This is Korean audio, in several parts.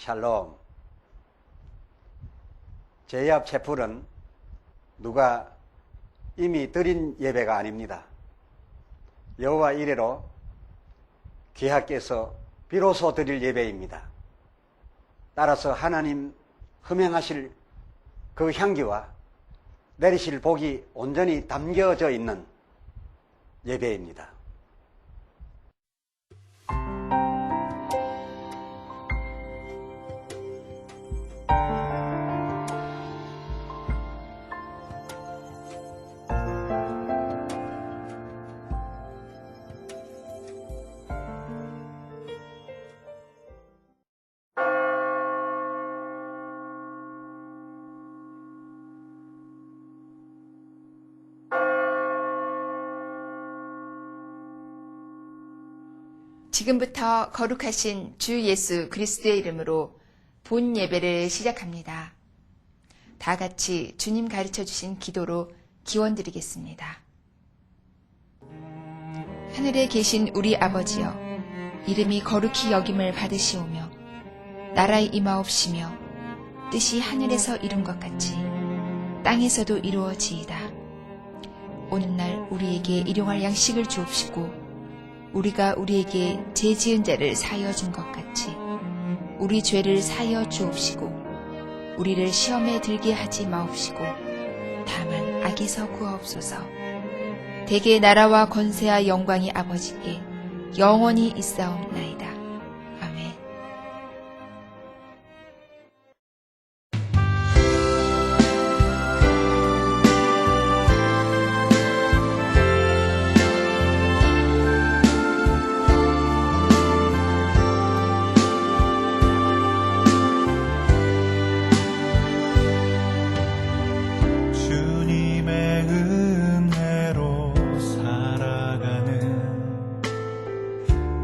샬롬. 제 앞 촛불은 누가 이미 드린 예배가 아닙니다. 여호와 이래로 귀하께서 비로소 드릴 예배입니다. 따라서 하나님 흠행하실 그 향기와 내리실 복이 온전히 담겨져 있는 예배입니다. 지금부터 거룩하신 주 예수 그리스도의 이름으로 본 예배를 시작합니다. 다 같이 주님 가르쳐 주신 기도로 기원 드리겠습니다. 하늘에 계신 우리 아버지여, 이름이 거룩히 여김을 받으시오며 나라의 임하옵시며 뜻이 하늘에서 이룬 것 같이 땅에서도 이루어지이다. 오늘날 우리에게 일용할 양식을 주옵시고 우리가 우리에게 죄 지은 자를 사하여 준 것 같이 우리 죄를 사하여 주옵시고 우리를 시험에 들게 하지 마옵시고 다만 악에서 구하옵소서. 대개 나라와 권세와 영광이 아버지께 영원히 있사옵나이다. 아멘.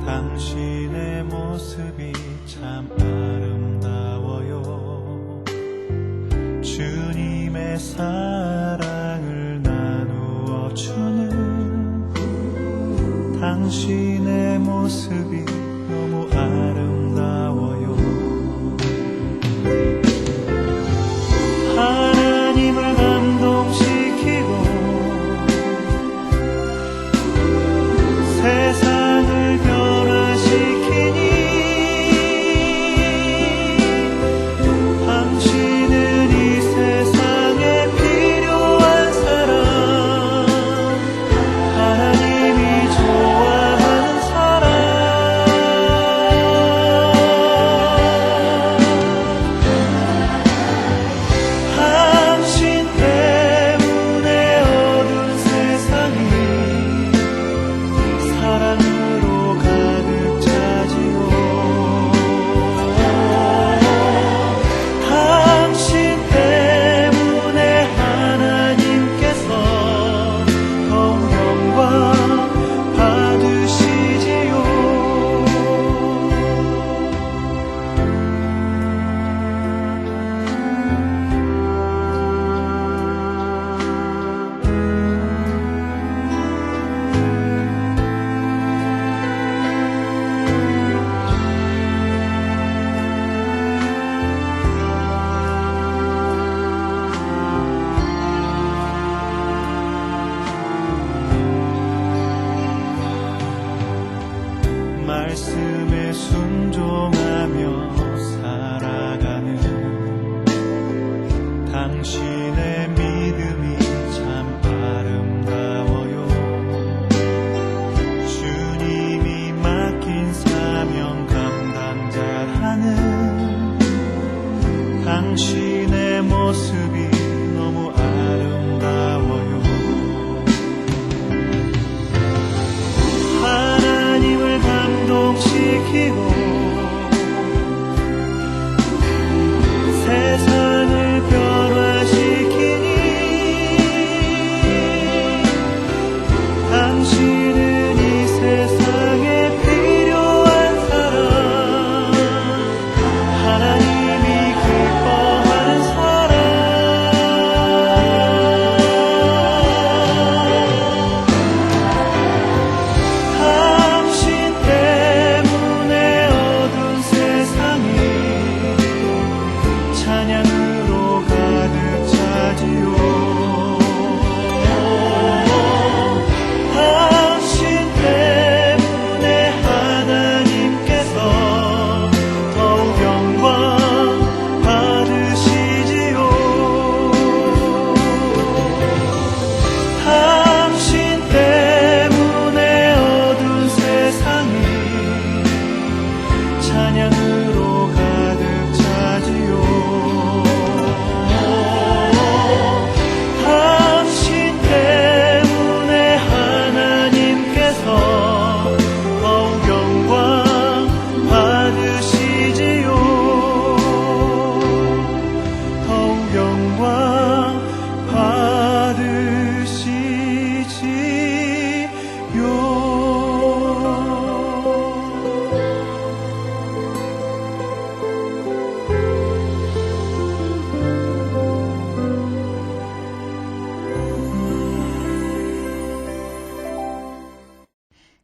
당신의 모습이 참 아름다워요. 주님의 사랑을 나누어 주는 당신의 모습이 너무 아름다워요. 하나님을 감동시키고 세상을 변화시키니 당신은 이 세상에 필요한 사람, 하나님이 좋아하는 사람. 당신 때문에 어두운 세상이 사랑으로 가득 차지요. 당신 때문에 하나님께서 더욱 영광 받으시지요. 말씀에 순종하며 살아가는 당신의 믿음이 참 아름다워요. 주님이 맡긴 사명 감당자라는 당신의 모습이 너무 아름다워요. 하나님을 감동시키고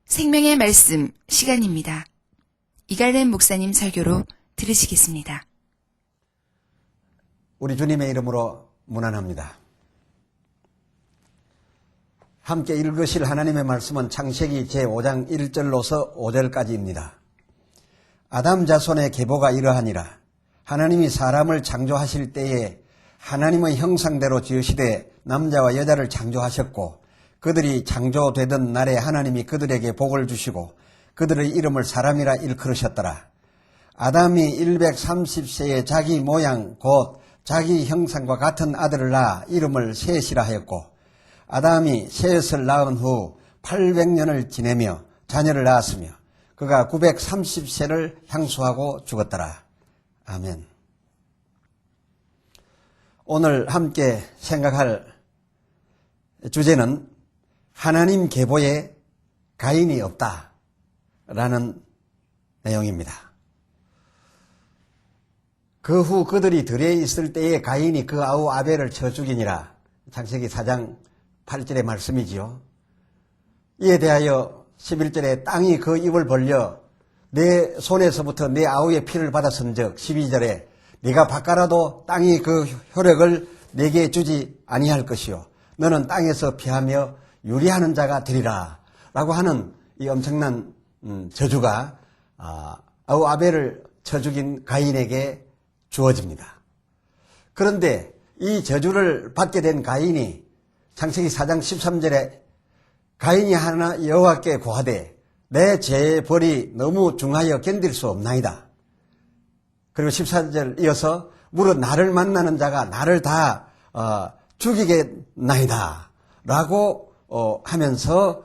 생명의 말씀 시간입니다. 이갈렘 목사님 설교로 들으시겠습니다. 우리 주님의 이름으로 문안합니다. 함께 읽으실 하나님의 말씀은 창세기 제5장 1절로서 5절까지입니다. 아담 자손의 계보가 이러하니라. 하나님이 사람을 창조하실 때에 하나님의 형상대로 지으시되 남자와 여자를 창조하셨고 그들이 창조되던 날에 하나님이 그들에게 복을 주시고 그들의 이름을 사람이라 일컬으셨더라. 아담이 130세에 자기 모양 곧 자기 형상과 같은 아들을 낳아 이름을 셋이라 하였고 아담이 셋을 낳은 후 800년을 지내며 자녀를 낳았으며 그가 930세를 향수하고 죽었더라. 아멘. 오늘 함께 생각할 주제는 하나님 계보에 가인이 없다라는 내용입니다. 그 후 그들이 들에 있을 때에 가인이 그 아우 아벨을 쳐 죽이니라. 창세기 4장 8절의 말씀이지요. 이에 대하여 11절에 땅이 그 입을 벌려 내 손에서부터 내 아우의 피를 받았은즉 12절에 네가 바꿔라도 땅이 그 효력을 내게 주지 아니할 것이요 너는 땅에서 피하며 유리하는 자가 되리라 라고 하는 이 엄청난 저주가 아우 아벨을 쳐 죽인 가인에게 주어집니다. 그런데 이 저주를 받게 된 가인이 창세기 4장 13절에 가인이 하나 여호와께 고하되 내 죄의 벌이 너무 중하여 견딜 수 없나이다. 그리고 14절 이어서 무릇 나를 만나는 자가 나를 다 죽이겠나이다 라고 하면서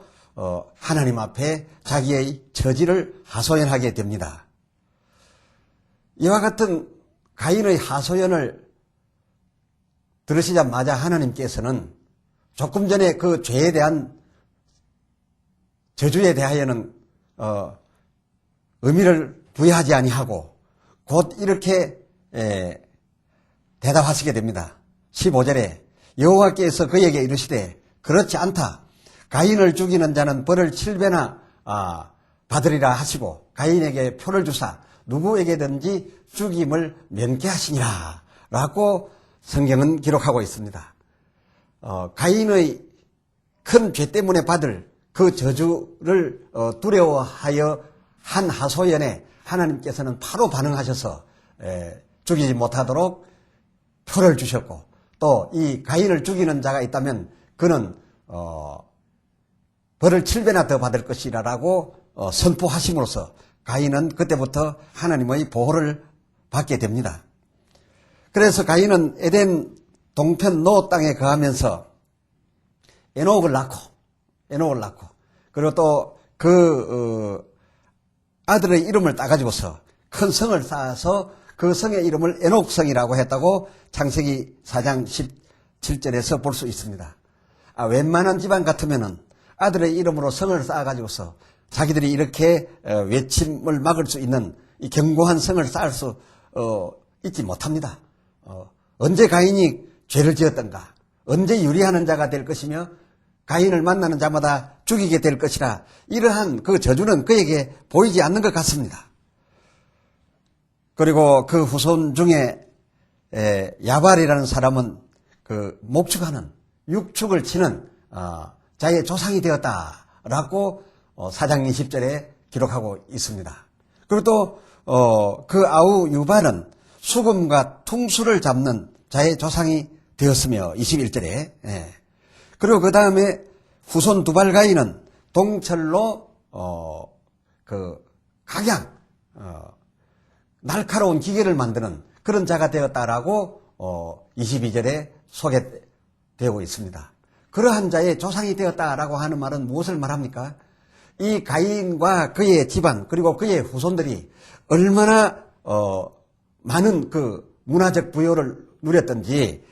하나님 앞에 자기의 처지를 하소연하게 됩니다. 이와 같은 가인의 하소연을 들으시자마자 하나님께서는 조금 전에 그 죄에 대한 저주에 대하여는 의미를 부여하지 아니하고 곧 이렇게 대답하시게 됩니다. 15절에 여호와께서 그에게 이르시되 그렇지 않다. 가인을 죽이는 자는 벌을 7배나 받으리라 하시고 가인에게 표를 주사 누구에게든지 죽임을 면케하시니라 라고 성경은 기록하고 있습니다. 가인의 큰 죄 때문에 받을 그 저주를 두려워하여 한 하소연에 하나님께서는 바로 반응하셔서 죽이지 못하도록 표를 주셨고 또 이 가인을 죽이는 자가 있다면 그는 벌을 7배나 더 받을 것이라고 선포하심으로써 가인은 그때부터 하나님의 보호를 받게 됩니다. 그래서 가인은 에덴 동편 노 땅에 거하면서 에녹을 낳고 그리고 또 그 아들의 이름을 따가지고서 큰 성을 쌓아서 그 성의 이름을 에녹성이라고 했다고 창세기 4장 17절에서 볼 수 있습니다. 웬만한 집안 같으면은 아들의 이름으로 성을 쌓아가지고서 자기들이 이렇게 외침을 막을 수 있는 이 견고한 성을 쌓을 수 있지 못합니다. 언제 가인이 죄를 지었던가, 언제 유리하는 자가 될 것이며 가인을 만나는 자마다 죽이게 될 것이라 이러한 그 저주는 그에게 보이지 않는 것 같습니다. 그리고 그 후손 중에 야발이라는 사람은 그 목축하는 육축을 치는 자의 조상이 되었다라고 4장 20절에 기록하고 있습니다. 그리고 또 그 아우 유발은 수금과 퉁수를 잡는 자의 조상이 되었으며 21절에 그리고 그 다음에 후손 두발가인은 동철로 그 각양 날카로운 기계를 만드는 그런 자가 되었다라고 22절에 소개되고 있습니다. 그러한 자의 조상이 되었다라고 하는 말은 무엇을 말합니까? 이 가인과 그의 집안 그리고 그의 후손들이 얼마나 많은 그 문화적 부여를 누렸던지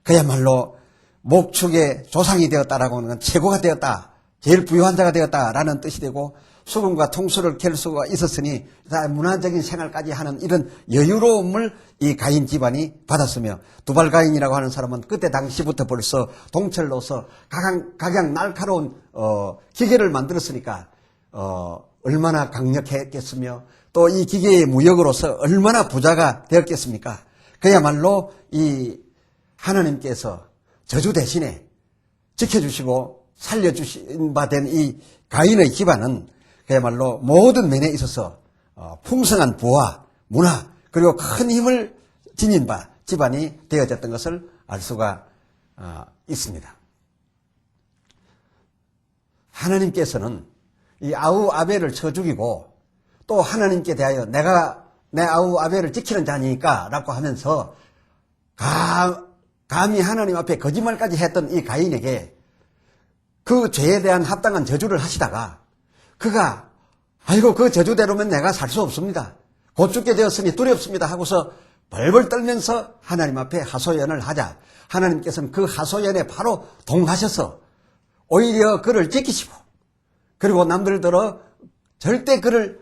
그야말로 목축의 조상이 되었다라고 하는 건 최고가 되었다, 제일 부유한 자가 되었다라는 뜻이 되고 수금과 통수를 갤 수가 있었으니 다 문화적인 생활까지 하는 이런 여유로움을 이 가인 집안이 받았으며 두발가인이라고 하는 사람은 그때 당시부터 벌써 동철로서 각양 날카로운 기계를 만들었으니까 얼마나 강력했겠으며 또 이 기계의 무역으로서 얼마나 부자가 되었겠습니까? 그야말로 이 하나님께서 저주 대신에 지켜주시고 살려주신 바 된 이 가인의 집안은 그야말로 모든 면에 있어서 풍성한 부와 문화 그리고 큰 힘을 지닌 바 집안이 되어졌던 것을 알 수가 있습니다. 하나님께서는 이 아우 아벨을 쳐 죽이고 또 하나님께 대하여 내가 내 아우 아벨을 지키는 자니까 라고 하면서 감히 하나님 앞에 거짓말까지 했던 이 가인에게 그 죄에 대한 합당한 저주를 하시다가 그가 아이고 그 저주대로면 내가 살 수 없습니다. 곧 죽게 되었으니 두렵습니다 하고서 벌벌 떨면서 하나님 앞에 하소연을 하자 하나님께서는 그 하소연에 바로 동하셔서 오히려 그를 지키시고 그리고 남들더러 절대 그를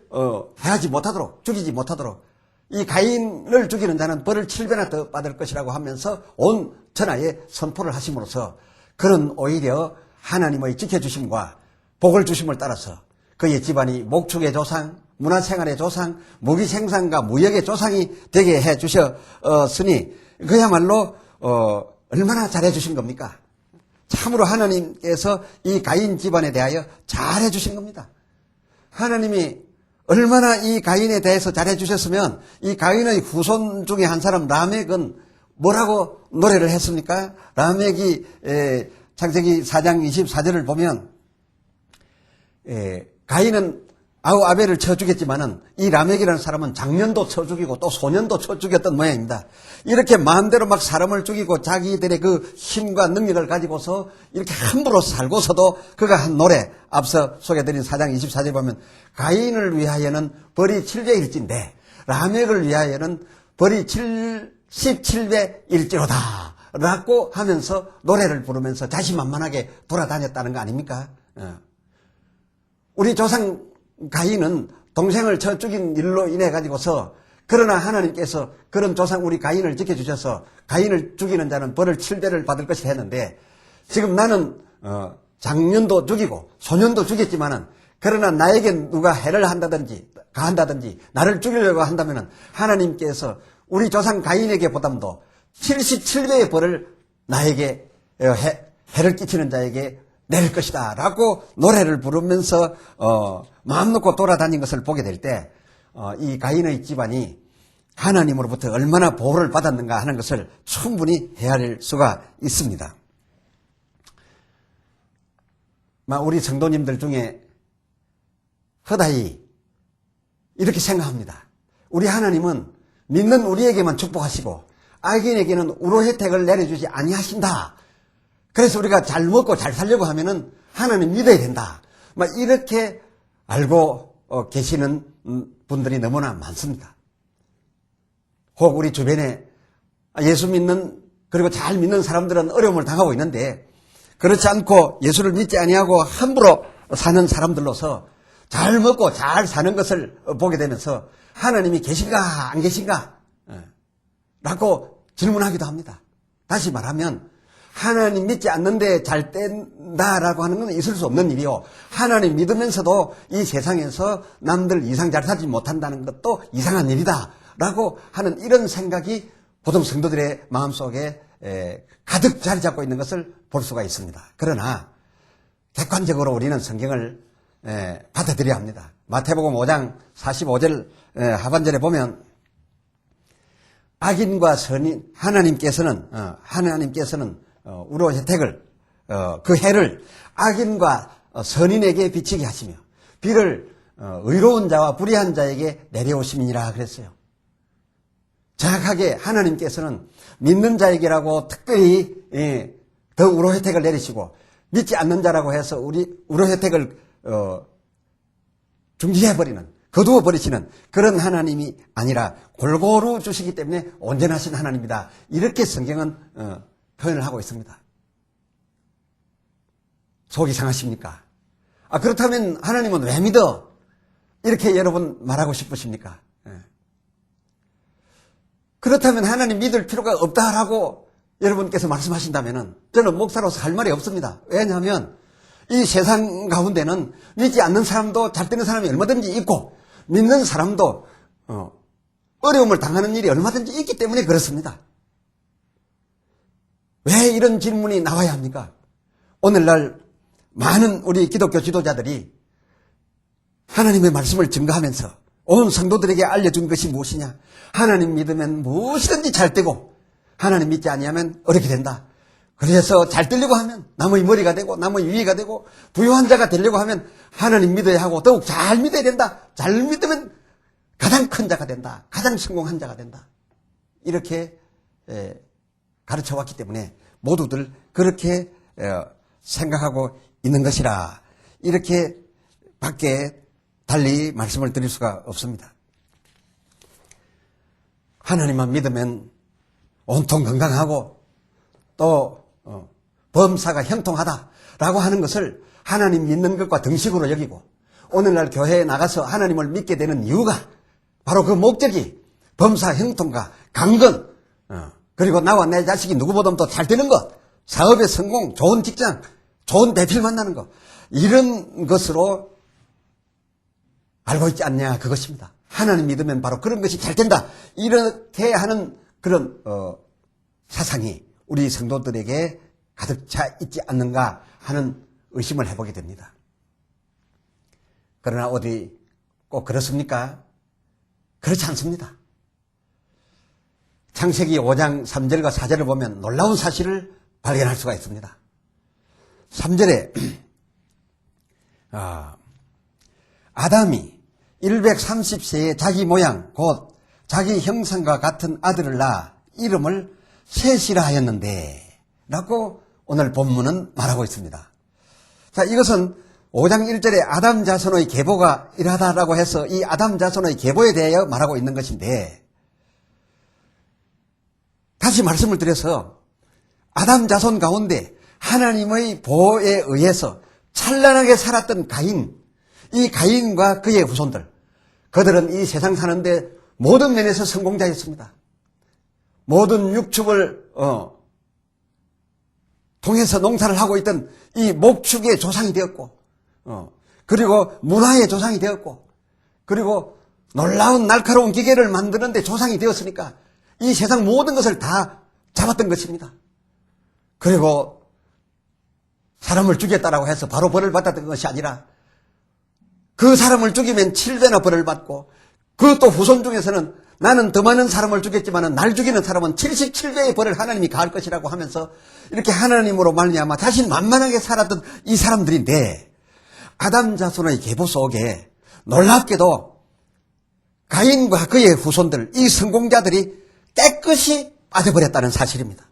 해하지 못하도록 죽이지 못하도록 이 가인을 죽이는 자는 벌을 7배나 더 받을 것이라고 하면서 온 천하에 선포를 하심으로써 그는 오히려 하나님의 지켜주심과 복을 주심을 따라서 그의 집안이 목축의 조상, 문화생활의 조상, 무기생산과 무역의 조상이 되게 해주셨으니 그야말로 얼마나 잘해주신 겁니까? 참으로 하나님께서 이 가인 집안에 대하여 잘해주신 겁니다. 하나님이 얼마나 이 가인에 대해서 잘해주셨으면 이 가인의 후손 중에 한 사람 라멕은 뭐라고 노래를 했습니까? 라멕이 창세기 4장 24절을 보면 가인은 아우 아벨을 쳐 죽였지만은 이 라멕이라는 사람은 장년도 쳐 죽이고 또 소년도 쳐 죽였던 모양입니다. 이렇게 마음대로 막 사람을 죽이고 자기들의 그 힘과 능력을 가지고서 이렇게 함부로 살고서도 그가 한 노래 앞서 소개드린 4장 24절에 보면 가인을 위하여는 벌이 7배일진데 라멕을 위하여는 벌이 77배일지로다 라고 하면서 노래를 부르면서 자신만만하게 돌아다녔다는 거 아닙니까? 우리 조상 가인은 동생을 쳐 죽인 일로 인해 가지고서 그러나 하나님께서 그런 조상 우리 가인을 지켜주셔서 가인을 죽이는 자는 벌을 7배를 받을 것이라 했는데 지금 나는 장년도 죽이고 소년도 죽였지만은 그러나 나에게 누가 해를 한다든지 가한다든지 나를 죽이려고 한다면은 하나님께서 우리 조상 가인에게 보담도 77배의 벌을 나에게 해를 끼치는 자에게 낼 것이다 라고 노래를 부르면서 마음 놓고 돌아다닌 것을 보게 될 때 이 가인의 집안이 하나님으로부터 얼마나 보호를 받았는가 하는 것을 충분히 헤아릴 수가 있습니다. 우리 성도님들 중에 허다히 이렇게 생각합니다. 우리 하나님은 믿는 우리에게만 축복하시고 악인에게는 우로 혜택을 내려주지 아니하신다. 그래서 우리가 잘 먹고 잘 살려고 하면은 하나님 믿어야 된다. 이렇게 알고 계시는 분들이 너무나 많습니다. 혹 우리 주변에 예수 믿는 그리고 잘 믿는 사람들은 어려움을 당하고 있는데 그렇지 않고 예수를 믿지 아니하고 함부로 사는 사람들로서 잘 먹고 잘 사는 것을 보게 되면서 하나님이 계신가 안 계신가 라고 질문하기도 합니다. 다시 말하면 하나님 믿지 않는데 잘 된다라고 하는 건 있을 수 없는 일이요. 하나님 믿으면서도 이 세상에서 남들 이상 잘 살지 못한다는 것도 이상한 일이다라고 하는 이런 생각이 보통 성도들의 마음속에 가득 자리 잡고 있는 것을 볼 수가 있습니다. 그러나 객관적으로 우리는 성경을 받아들여야 합니다. 마태복음 5장 45절 하반절에 보면 악인과 선인 하나님께서는 우로 혜택을 그 해를 악인과 선인에게 비치게 하시며 비를 의로운 자와 불의한 자에게 내려오심이니라 그랬어요. 정확하게 하나님께서는 믿는 자에게라고 특별히 더 우로 혜택을 내리시고 믿지 않는 자라고 해서 우로 혜택을 중지해버리는 거두어 버리시는 그런 하나님이 아니라 골고루 주시기 때문에 온전하신 하나님이다. 이렇게 성경은 표현을 하고 있습니다. 속이 상하십니까? 그렇다면 하나님은 왜 믿어? 이렇게 여러분 말하고 싶으십니까? 그렇다면 하나님 믿을 필요가 없다라고 여러분께서 말씀하신다면 저는 목사로서 할 말이 없습니다. 왜냐하면 이 세상 가운데는 믿지 않는 사람도 잘 되는 사람이 얼마든지 있고 믿는 사람도 어려움을 당하는 일이 얼마든지 있기 때문에 그렇습니다. 왜 이런 질문이 나와야 합니까? 오늘날 많은 우리 기독교 지도자들이 하나님의 말씀을 증거하면서 온 성도들에게 알려준 것이 무엇이냐? 하나님 믿으면 무엇이든지 잘 되고 하나님 믿지 아니하면 어렵게 된다. 그래서 잘 되려고 하면 남의 머리가 되고 남의 위가 되고 부유한 자가 되려고 하면 하나님 믿어야 하고 더욱 잘 믿어야 된다. 잘 믿으면 가장 큰 자가 된다. 가장 성공한 자가 된다. 이렇게 가르쳐왔기 때문에 모두들 그렇게 생각하고 있는 것이라 이렇게 밖에 달리 말씀을 드릴 수가 없습니다. 하나님만 믿으면 온통 건강하고 또 범사가 형통하다라고 하는 것을 하나님 믿는 것과 등식으로 여기고 오늘날 교회에 나가서 하나님을 믿게 되는 이유가 바로 그 목적이 범사 형통과 강건 그리고 나와 내 자식이 누구보다도 더 잘 되는 것, 사업의 성공, 좋은 직장, 좋은 배필 만나는 것 이런 것으로 알고 있지 않냐 그것입니다. 하나님 믿으면 바로 그런 것이 잘 된다 이렇게 하는 그런 사상이 우리 성도들에게 가득 차 있지 않는가 하는 의심을 해보게 됩니다. 그러나 어디 꼭 그렇습니까? 그렇지 않습니다. 창세기 5장 3절과 4절을 보면 놀라운 사실을 발견할 수가 있습니다. 3절에 아담이 130세에 자기 모양 곧 자기 형상과 같은 아들을 낳아 이름을 셋이라 하였는데 라고 오늘 본문은 말하고 있습니다. 자, 이것은 5장 1절에 아담 자손의 계보가 이러하다라고 해서 이 아담 자손의 계보에 대하여 말하고 있는 것인데 다시 말씀을 드려서 아담 자손 가운데 하나님의 보호에 의해서 찬란하게 살았던 가인, 이 가인과 그의 후손들, 그들은 이 세상 사는데 모든 면에서 성공자였습니다. 모든 육축을 통해서 농사를 하고 있던 이 목축의 조상이 되었고 그리고 문화의 조상이 되었고 그리고 놀라운 날카로운 기계를 만드는데 조상이 되었으니까 이 세상 모든 것을 다 잡았던 것입니다. 그리고 사람을 죽였다라고 해서 바로 벌을 받았던 것이 아니라 그 사람을 죽이면 7배나 벌을 받고 그 또 후손 중에서는 나는 더 많은 사람을 죽였지만 날 죽이는 사람은 77배의 벌을 하나님이 가할 것이라고 하면서 이렇게 하나님으로 말미암아 자신만만하게 살았던 이 사람들인데 아담 자손의 계보 속에 놀랍게도 가인과 그의 후손들 이 성공자들이 깨끗이 빠져버렸다는 사실입니다.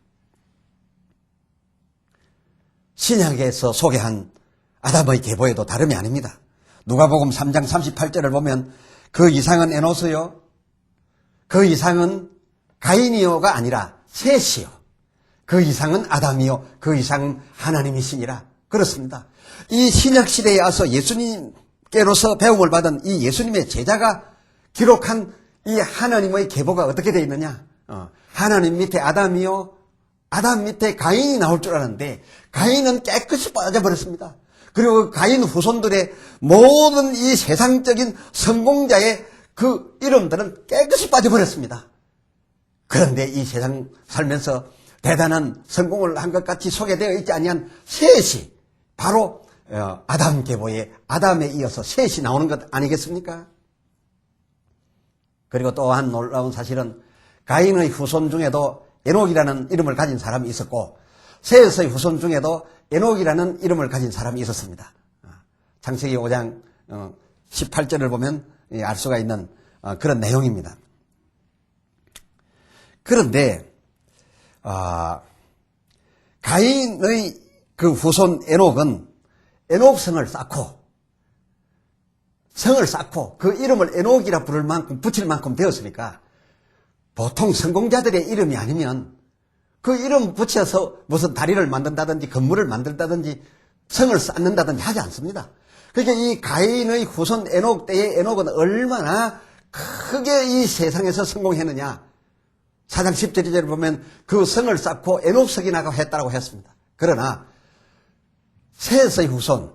신약에서 소개한 아담의 계보에도 다름이 아닙니다. 누가복음 3장 38절을 보면 그 이상은 에노스요 그 이상은 가인이요가 아니라 셋이요 그 이상은 아담이요 그 이상은 하나님이시니라 그렇습니다. 이 신약시대에 와서 예수님께로서 배움을 받은 이 예수님의 제자가 기록한 이 하나님의 계보가 어떻게 되어 있느냐 하나님 밑에 아담이요 아담 밑에 가인이 나올 줄 알았는데 가인은 깨끗이 빠져버렸습니다. 그리고 가인 후손들의 모든 이 세상적인 성공자의 그 이름들은 깨끗이 빠져버렸습니다. 그런데 이 세상 살면서 대단한 성공을 한 것 같이 소개되어 있지 아니한 셋이 바로 아담 계보에 아담에 이어서 셋이 나오는 것 아니겠습니까? 그리고 또한 놀라운 사실은 가인의 후손 중에도 에녹이라는 이름을 가진 사람이 있었고 셋의 후손 중에도 에녹이라는 이름을 가진 사람이 있었습니다. 창세기 5장 18절을 보면 알 수가 있는 그런 내용입니다. 그런데 가인의 그 후손 에녹은 에녹성을 쌓고 성을 쌓고 그 이름을 에녹이라 부를 만큼 붙일 만큼 되었으니까 보통 성공자들의 이름이 아니면 그 이름 붙여서 무슨 다리를 만든다든지 건물을 만든다든지 성을 쌓는다든지 하지 않습니다. 그러니까 이 가인의 후손 에녹 때의 에녹은 얼마나 크게 이 세상에서 성공했느냐. 4장 10절에 보면 그 성을 쌓고 에녹성이 나고 했다고 했습니다. 그러나 셋의 후손,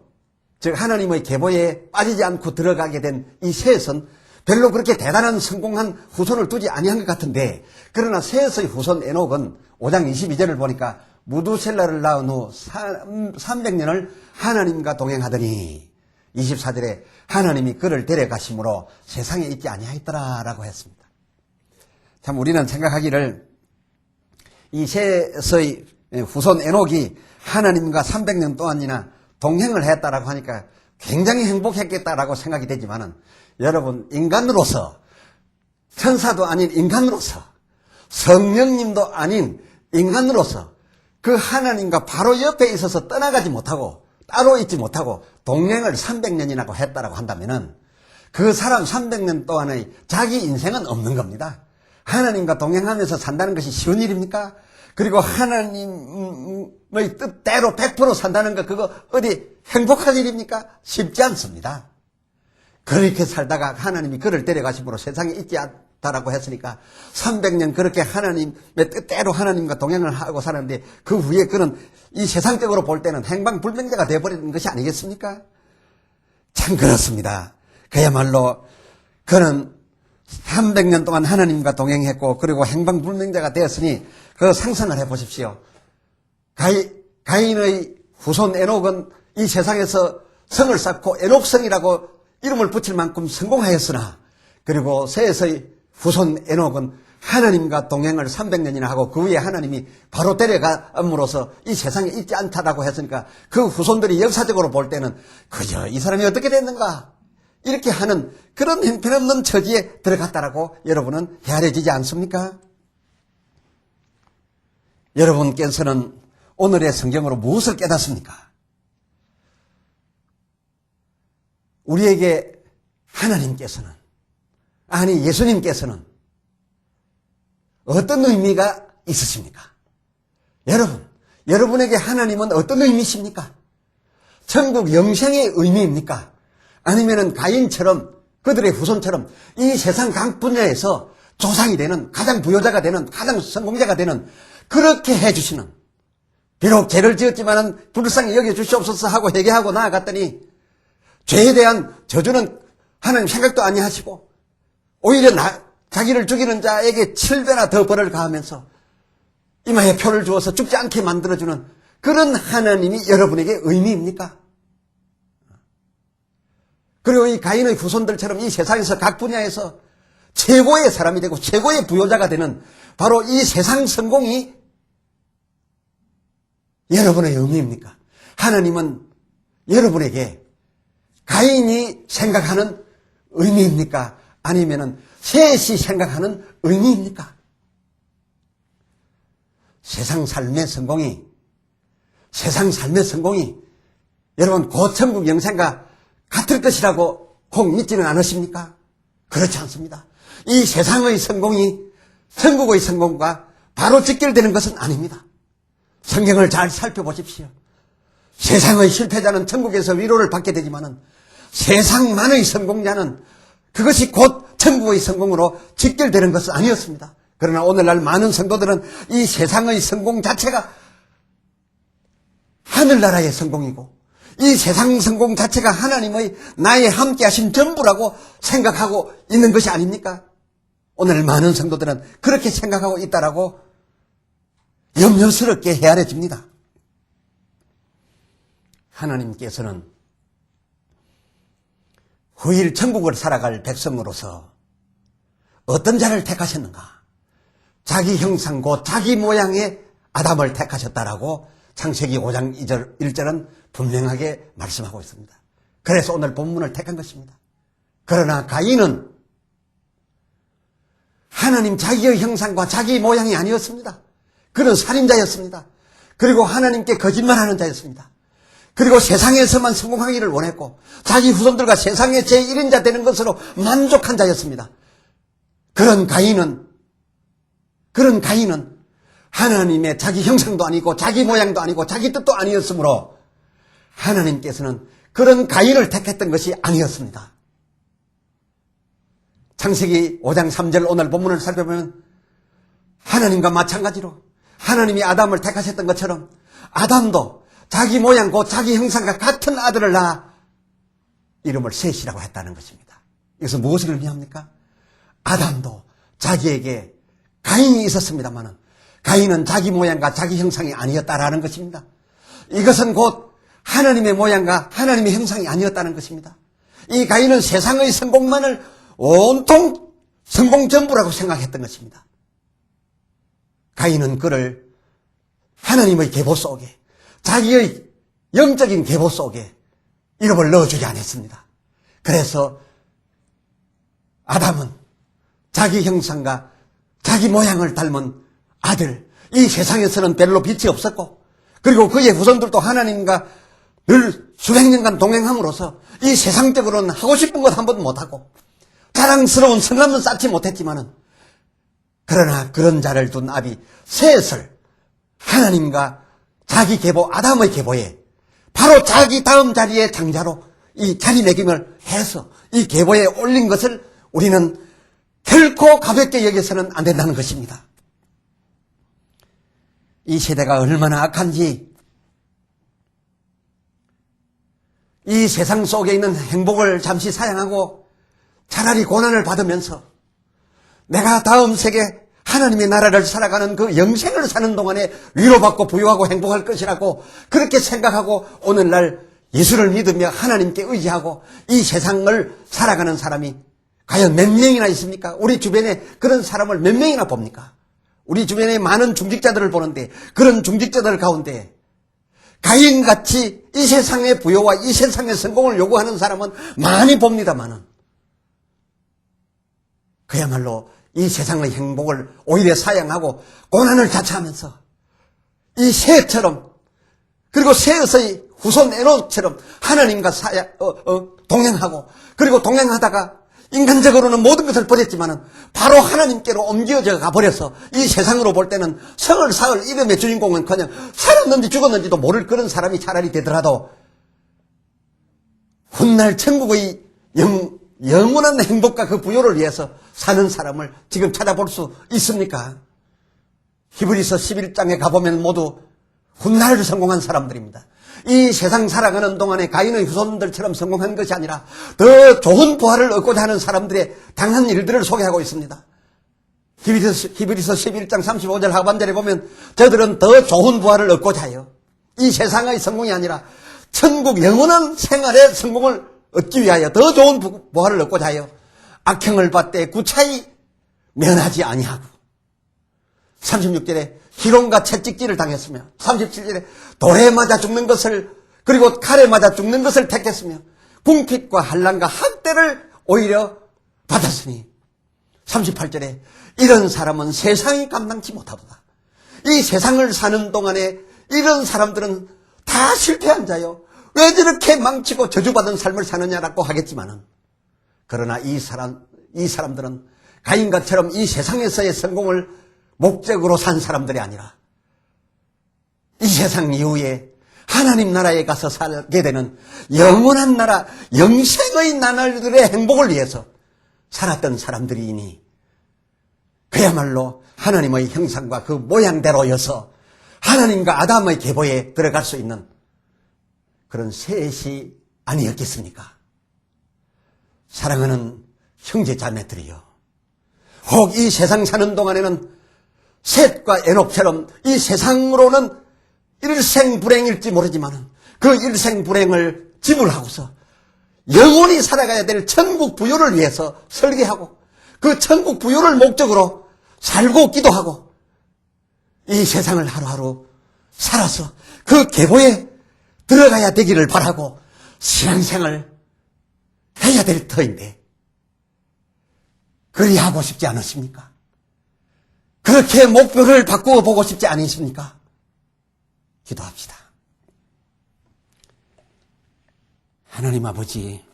즉 하나님의 계보에 빠지지 않고 들어가게 된 이 셋은 별로 그렇게 대단한 성공한 후손을 두지 아니한 것 같은데, 그러나 셋의 후손 에녹은 5장 22절을 보니까 무두셀라를 낳은 후 300년을 하나님과 동행하더니 24절에 하나님이 그를 데려가심으로 세상에 있지 아니하였더라라고 했습니다. 참 우리는 생각하기를 이 셋의 후손 에녹이 하나님과 300년 동안이나 동행을 했다라고 하니까 굉장히 행복했겠다라고 생각이 되지만은, 여러분, 인간으로서, 천사도 아닌 인간으로서, 성령님도 아닌 인간으로서 그 하나님과 바로 옆에 있어서 떠나가지 못하고 따로 있지 못하고 동행을 300년이나 했다라고 한다면은 그 사람 300년 동안의 자기 인생은 없는 겁니다. 하나님과 동행하면서 산다는 것이 쉬운 일입니까? 그리고 하나님의 뜻대로 100% 산다는 거, 그거 어디 행복한 일입니까? 쉽지 않습니다. 그렇게 살다가 하나님이 그를 데려가심으로 세상에 있지 않다라고 했으니까 300년 그렇게 하나님의 뜻대로 하나님과 동행을 하고 살았는데, 그 후에 그는 이 세상적으로 볼 때는 행방불명자가 되어버리는 것이 아니겠습니까? 참 그렇습니다. 그야말로 그는 300년 동안 하나님과 동행했고, 그리고 행방불명자가 되었으니 그 상상을 해보십시오. 가인의 후손 에녹은 이 세상에서 성을 쌓고 에녹성이라고 이름을 붙일 만큼 성공하였으나, 그리고 셋의 후손 에녹은 하나님과 동행을 300년이나 하고 그 후에 하나님이 바로 데려감으로써 이 세상에 있지 않다라고 했으니까 그 후손들이 역사적으로 볼 때는 그저 이 사람이 어떻게 됐는가 이렇게 하는 그런 형편없는 처지에 들어갔다라고 여러분은 헤아려지지 않습니까? 여러분께서는 오늘의 성경으로 무엇을 깨닫습니까? 우리에게 하나님께서는, 아니 예수님께서는 어떤 의미가 있으십니까? 여러분에게 하나님은 어떤 의미십니까? 천국 영생의 의미입니까? 아니면은 가인처럼, 그들의 후손처럼 이 세상 각 분야에서 조상이 되는, 가장 부여자가 되는, 가장 성공자가 되는, 그렇게 해주시는, 비록 죄를 지었지만은 불쌍히 여겨주시옵소서 하고 회개하고 나아갔더니 죄에 대한 저주는 하나님 생각도 아니하시고 오히려 자기를 죽이는 자에게 7배나 더 벌을 가하면서 이마에 표를 주어서 죽지 않게 만들어주는 그런 하나님이 여러분에게 의미입니까? 그리고 이 가인의 후손들처럼 이 세상에서 각 분야에서 최고의 사람이 되고 최고의 부여자가 되는 바로 이 세상 성공이 여러분의 의미입니까? 하나님은 여러분에게 가인이 생각하는 의미입니까? 아니면은 셋이 생각하는 의미입니까? 세상 삶의 성공이 여러분 곧 천국 영생과 같을 것이라고 꼭 믿지는 않으십니까? 그렇지 않습니다. 이 세상의 성공이 천국의 성공과 바로 직결되는 것은 아닙니다. 성경을 잘 살펴보십시오. 세상의 실패자는 천국에서 위로를 받게 되지만은 세상만의 성공자는 그것이 곧 천국의 성공으로 직결되는 것은 아니었습니다. 그러나 오늘날 많은 성도들은 이 세상의 성공 자체가 하늘나라의 성공이고 이 세상 성공 자체가 하나님의 나의 함께 하신 전부라고 생각하고 있는 것이 아닙니까? 오늘 많은 성도들은 그렇게 생각하고 있다라고 염려스럽게 헤아려집니다. 하나님께서는 후일 천국을 살아갈 백성으로서 어떤 자를 택하셨는가? 자기 형상 곧 자기 모양의 아담을 택하셨다라고 창세기 5장 1절은 분명하게 말씀하고 있습니다. 그래서 오늘 본문을 택한 것입니다. 그러나 가인은 하나님 자기의 형상과 자기 모양이 아니었습니다. 그는 살인자였습니다. 그리고 하나님께 거짓말하는 자였습니다. 그리고 세상에서만 성공하기를 원했고 자기 후손들과 세상의 제1인자 되는 것으로 만족한 자였습니다. 그런 가인은 하나님의 자기 형상도 아니고 자기 모양도 아니고 자기 뜻도 아니었으므로 하나님께서는 그런 가인을 택했던 것이 아니었습니다. 창세기 5장 3절 오늘 본문을 살펴보면 하나님과 마찬가지로 하나님이 아담을 택하셨던 것처럼 아담도 자기 모양 곧 자기 형상과 같은 아들을 낳아 이름을 셋이라고 했다는 것입니다. 이것은 무엇을 의미합니까? 아담도 자기에게 가인이 있었습니다만 가인은 자기 모양과 자기 형상이 아니었다라는 것입니다. 이것은 곧 하나님의 모양과 하나님의 형상이 아니었다는 것입니다. 이 가인은 세상의 성공만을 온통 성공 전부라고 생각했던 것입니다. 가인은 그를 하나님의 계보 속에 자기의 영적인 계보 속에 이름을 넣어주지 않았습니다. 그래서 아담은 자기 형상과 자기 모양을 닮은 아들, 이 세상에서는 별로 빛이 없었고 그리고 그의 후손들도 하나님과 늘 수백 년간 동행함으로써 이 세상적으로는 하고 싶은 것 한 번도 못하고 자랑스러운 성함은 쌓지 못했지만은 그러나 그런 자를 둔 아비 셋을 하나님과 자기 계보 아담의 계보에 바로 자기 다음 자리의 장자로 이 자리매김을 해서 이 계보에 올린 것을 우리는 결코 가볍게 여겨서는 안 된다는 것입니다. 이 세대가 얼마나 악한지 이 세상 속에 있는 행복을 잠시 사양하고 차라리 고난을 받으면서 내가 다음 세계 하나님의 나라를 살아가는 그 영생을 사는 동안에 위로받고 부유하고 행복할 것이라고 그렇게 생각하고 오늘날 예수를 믿으며 하나님께 의지하고 이 세상을 살아가는 사람이 과연 몇 명이나 있습니까? 우리 주변에 그런 사람을 몇 명이나 봅니까? 우리 주변에 많은 중직자들을 보는데 그런 중직자들 가운데 가인같이 이 세상의 부요와 이 세상의 성공을 요구하는 사람은 많이 봅니다만은 그야말로 이 세상의 행복을 오히려 사양하고 고난을 자처하면서 이 셋처럼 그리고 셋의 후손 에녹처럼 하나님과 동행하고 그리고 동행하다가 인간적으로는 모든 것을 버렸지만은 바로 하나님께로 옮겨져 가버려서 이 세상으로 볼 때는 성을 사을 이름의 주인공은 그냥 살았는지 죽었는지도 모를 그런 사람이 차라리 되더라도 훗날 천국의 영원한 행복과 그 부요를 위해서 사는 사람을 지금 찾아볼 수 있습니까? 히브리서 11장에 가보면 모두 훗날 성공한 사람들입니다. 이 세상 살아가는 동안에 가인의 후손들처럼 성공한 것이 아니라 더 좋은 부활을 얻고자 하는 사람들의 당한 일들을 소개하고 있습니다. 히브리서 11장 35절 하반절에 보면 저들은 더 좋은 부활을 얻고자 해요. 이 세상의 성공이 아니라 천국 영원한 생활의 성공을 얻기 위하여 더 좋은 부활을 얻고자 하여 악행을 받되 구차히 면하지 아니하고 36절에 희롱과 채찍질을 당했으며 37절에 돌에 맞아 죽는 것을 그리고 칼에 맞아 죽는 것을 택했으며 궁핍과 한란과 학대를 오히려 받았으니 38절에 이런 사람은 세상이 감당치 못하도다. 이 세상을 사는 동안에 이런 사람들은 다 실패한 자요. 왜 저렇게 망치고 저주받은 삶을 사느냐라고 하겠지만은 그러나 이 사람들은 가인과처럼 이 세상에서의 성공을 목적으로 산 사람들이 아니라 이 세상 이후에 하나님 나라에 가서 살게 되는 영원한 나라, 영생의 나날들의 행복을 위해서 살았던 사람들이니 그야말로 하나님의 형상과 그 모양대로여서 하나님과 아담의 계보에 들어갈 수 있는 그런 셋이 아니었겠습니까? 사랑하는 형제 자매들이여, 혹 이 세상 사는 동안에는 셋과 에녹처럼 이 세상으로는 일생불행일지 모르지만 그 일생불행을 지불하고서 영원히 살아가야 될 천국 부요를 위해서 설계하고 그 천국 부요를 목적으로 살고 기도하고 이 세상을 하루하루 살아서 그 계보에 들어가야 되기를 바라고 신앙생활을 해야 될 터인데 그리 하고 싶지 않으십니까? 그렇게 목표를 바꾸어 보고 싶지 않으십니까? 기도합시다. 하나님 아버지,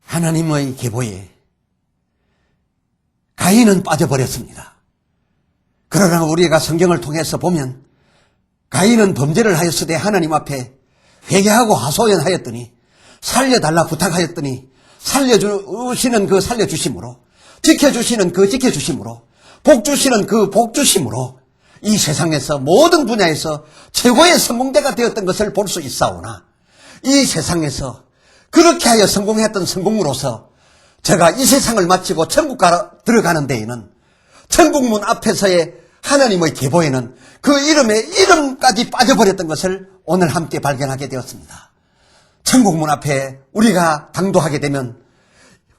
하나님의 계보에 가인은 빠져버렸습니다. 그러나 우리가 성경을 통해서 보면 가인은 범죄를 하였으되 하나님 앞에 회개하고 하소연하였더니 살려달라 부탁하였더니 살려주시는 그 살려주심으로, 지켜주시는 그 지켜주심으로, 복주시는 그 복주심으로 이 세상에서 모든 분야에서 최고의 성공자가 되었던 것을 볼 수 있사오나, 이 세상에서 그렇게 하여 성공했던 성공으로서 제가 이 세상을 마치고 천국 들어가는 데에는 천국문 앞에서의 하나님의 계보에는 그 이름까지 빠져버렸던 것을 오늘 함께 발견하게 되었습니다. 천국문 앞에 우리가 당도하게 되면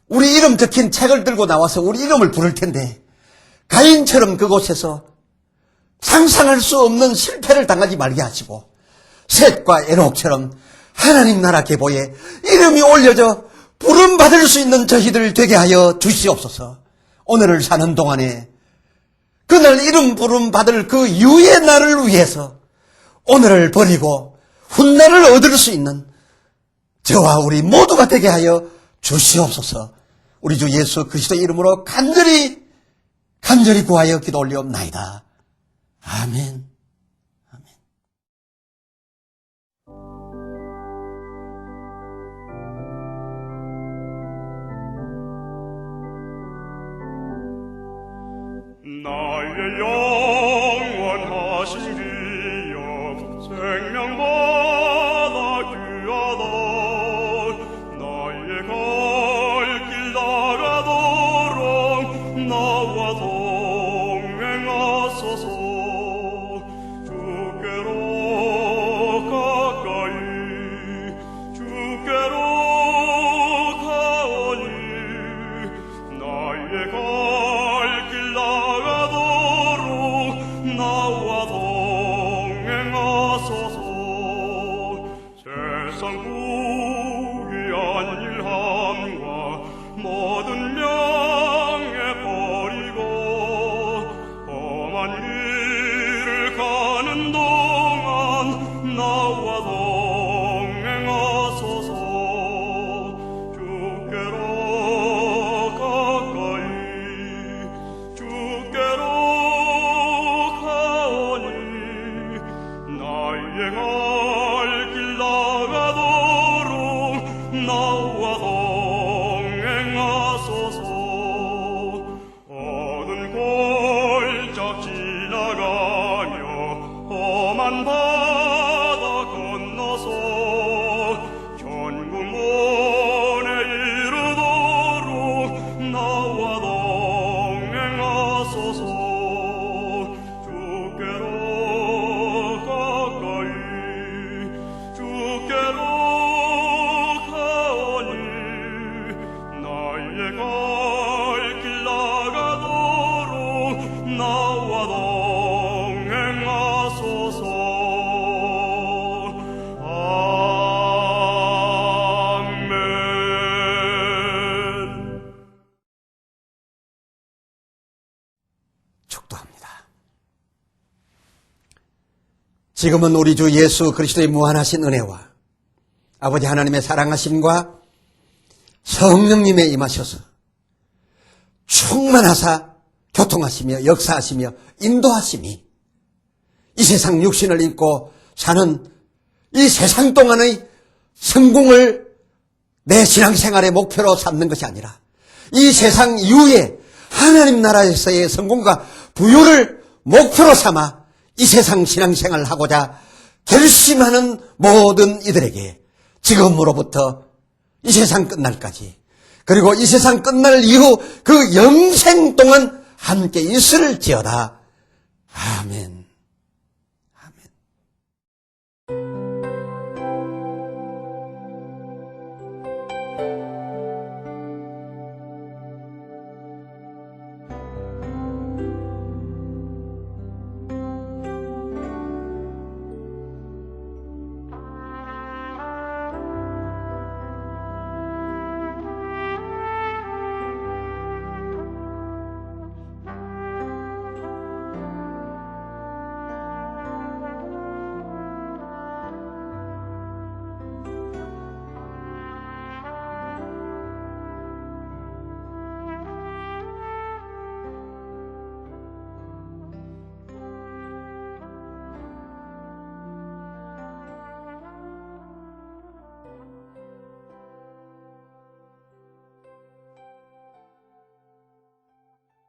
우리 이름 적힌 책을 들고 나와서 우리 이름을 부를 텐데, 가인처럼 그곳에서 상상할 수 없는 실패를 당하지 말게 하시고, 셋과 에녹처럼 하나님 나라 계보에 이름이 올려져 부름받을 수 있는 저희들 되게 하여 주시옵소서. 오늘을 사는 동안에 그날 이름 부름받을 그 유의 날을 위해서 오늘을 버리고 훗날을 얻을 수 있는 저와 우리 모두가 되게 하여 주시옵소서. 우리 주 예수 그리스도의 이름으로 간절히 구하여 기도 올리옵나이다. 아멘. 아멘. 나의 영원하신 기업 생명보다 귀하다. 나의 갈 길 나가도록 나와 동행하소서. 주께로 가까이 주께로 가오니 나의 갈 길 나가도록 나와 동행하소서. 세상 부귀한 일함과 모든 명예 버리고 험한 길을 가는 동안 나와 동행하소서. 주께로 가까이 주께로 가오니 나의 갈 길 나가도록 나와 동행하소서. 어두운 골짝 지나가며 험한 바다 건너서 천국문에 이르도록 나와 동행하소서. 주께로 가까이 주께로 가오니 나의 갈 길 나가도록 나와 동행하소서. 아멘. 축도합니다. 지금은 우리 주 예수 그리스도의 무한하신 은혜와 아버지 하나님의 사랑하심과 성령님의 임하셔서 충만하사 교통하시며 역사하시며 인도하심이 이 세상 육신을 입고 사는 이 세상 동안의 성공을 내 신앙생활의 목표로 삼는 것이 아니라 이 세상 이후에 하나님 나라에서의 성공과 부유를 목표로 삼아 이 세상 신앙생활을 하고자 결심하는 모든 이들에게 지금으로부터 이 세상 끝날까지, 그리고 이 세상 끝날 이후 그 영생 동안 함께 있을지어다. 아멘.